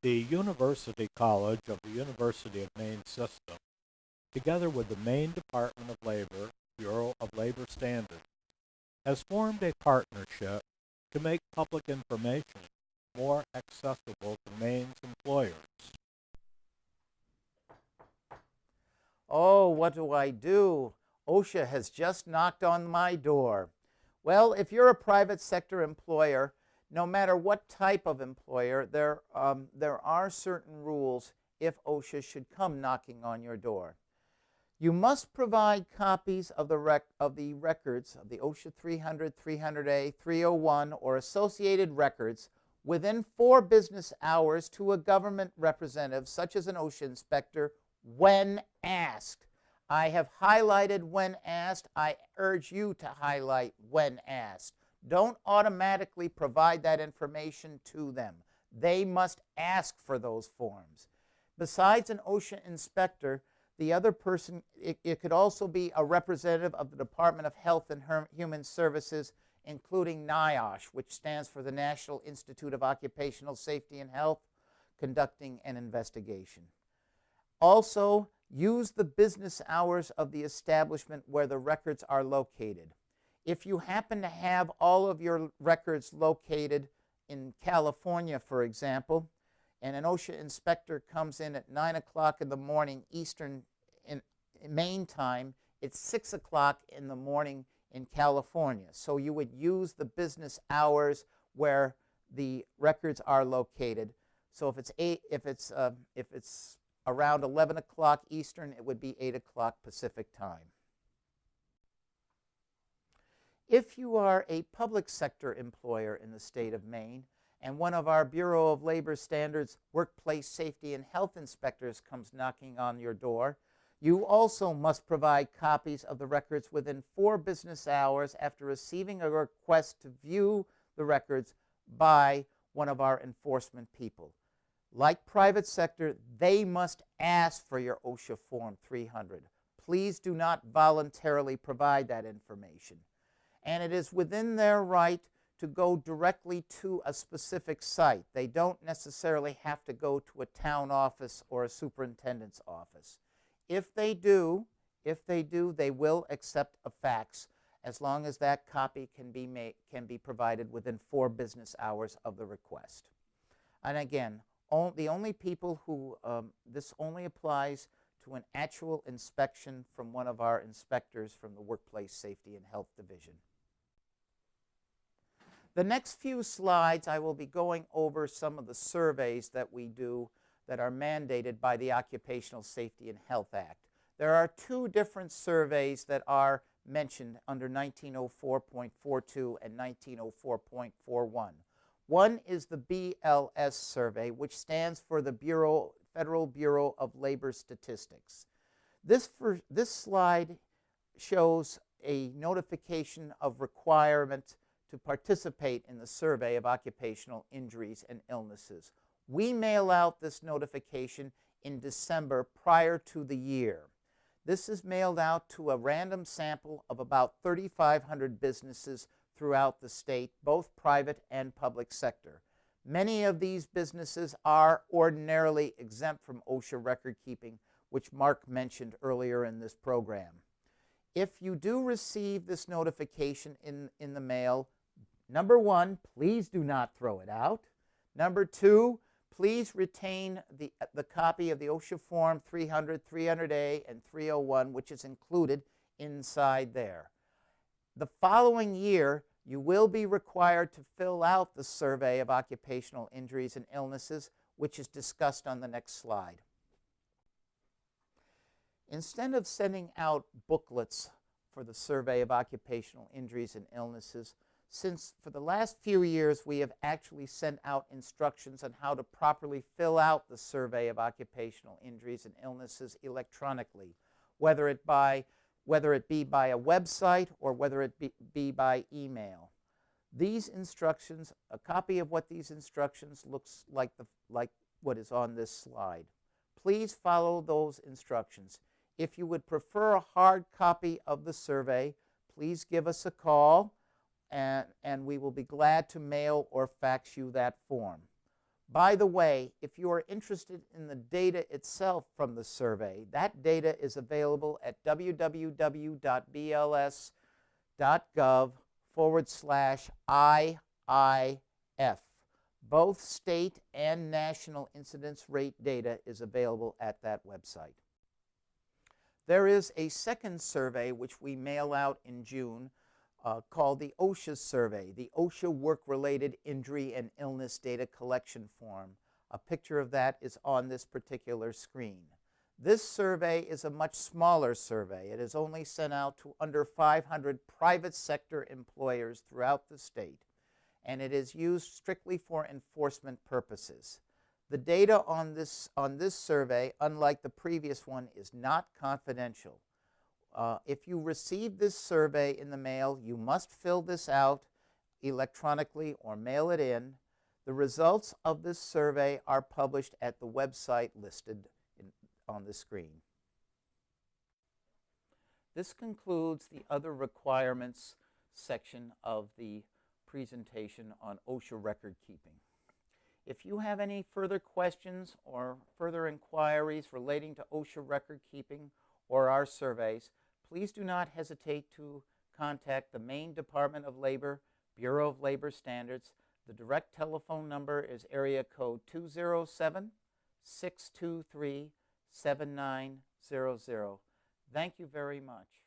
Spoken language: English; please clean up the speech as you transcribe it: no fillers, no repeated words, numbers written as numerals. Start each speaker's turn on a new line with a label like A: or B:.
A: The University College of the University of Maine system, together with the Maine Department of Labor, Bureau of Labor Standards, has formed a partnership to make public information more accessible to Maine's employers.
B: Oh, what do I do? OSHA has just knocked on my door. Well, if you're a private sector employer, no matter what type of employer, there are certain rules if OSHA should come knocking on your door. You must provide copies of the records of the OSHA 300, 300A, 301, or associated records within 4 business hours to a government representative, such as an OSHA inspector, when asked. I have highlighted when asked. I urge you to highlight when asked. Don't automatically provide that information to them. They must ask for those forms. Besides an OSHA inspector, the other person, it could also be a representative of the Department of Health and Human Services, including NIOSH, which stands for the National Institute of Occupational Safety and Health, conducting an investigation. Also, use the business hours of the establishment where the records are located. If you happen to have all of your records located in California, for example, and an OSHA inspector comes in at 9 o'clock in the morning Eastern in Maine time, it's 6 o'clock in the morning in California. So you would use the business hours where the records are located. So if it's around 11 o'clock Eastern, it would be 8 o'clock Pacific time. If you are a public sector employer in the state of Maine, and one of our Bureau of Labor Standards workplace safety and health inspectors comes knocking on your door, you also must provide copies of the records within 4 business hours after receiving a request to view the records by one of our enforcement people. Like private sector, they must ask for your OSHA Form 300. Please do not voluntarily provide that information. And it is within their right to go directly to a specific site. They don't necessarily have to go to a town office or a superintendent's office. If they do, they will accept a fax as long as that copy can be provided within 4 business hours of the request. And again, the only people who this only applies to an actual inspection from one of our inspectors from the Workplace Safety and Health Division. The next few slides, I will be going over some of the surveys that we do that are mandated by the Occupational Safety and Health Act. There are 2 different surveys that are mentioned under 1904.42 and 1904.41. One is the BLS survey, which stands for the Federal Bureau of Labor Statistics. This slide shows a notification of requirement to participate in the survey of occupational injuries and illnesses. We mail out this notification in December prior to the year. This is mailed out to a random sample of about 3,500 businesses throughout the state, both private and public sector. Many of these businesses are ordinarily exempt from OSHA record keeping, which Mark mentioned earlier in this program. If you do receive this notification in the mail, number 1, please do not throw it out. Number 2, please retain the copy of the OSHA Form 300, 300A, and 301, which is included inside there. The following year, you will be required to fill out the survey of occupational injuries and illnesses, which is discussed on the next slide. Instead of sending out booklets for the survey of occupational injuries and illnesses, since for the last few years we have actually sent out instructions on how to properly fill out the survey of occupational injuries and illnesses electronically, whether it be by a website or whether it be by email. These instructions, a copy of what these instructions looks like what is on this slide. Please follow those instructions. If you would prefer a hard copy of the survey, please give us a call and we will be glad to mail or fax you that form. By the way, if you are interested in the data itself from the survey, that data is available at www.bls.gov/IIF. Both state and national incidence rate data is available at that website. There is a second survey which we mail out in June called the OSHA survey, the OSHA Work-Related Injury and Illness Data Collection Form. A picture of that is on this particular screen. This survey is a much smaller survey. It is only sent out to under 500 private sector employers throughout the state, and it is used strictly for enforcement purposes. The data on this survey, unlike the previous one, is not confidential. If you receive this survey in the mail, you must fill this out electronically or mail it in. The results of this survey are published at the website listed on the screen. This concludes the other requirements section of the presentation on OSHA record keeping. If you have any further questions or further inquiries relating to OSHA record keeping or our surveys, please do not hesitate to contact the Maine Department of Labor, Bureau of Labor Standards. The direct telephone number is area code 207-623-7900. Thank you very much.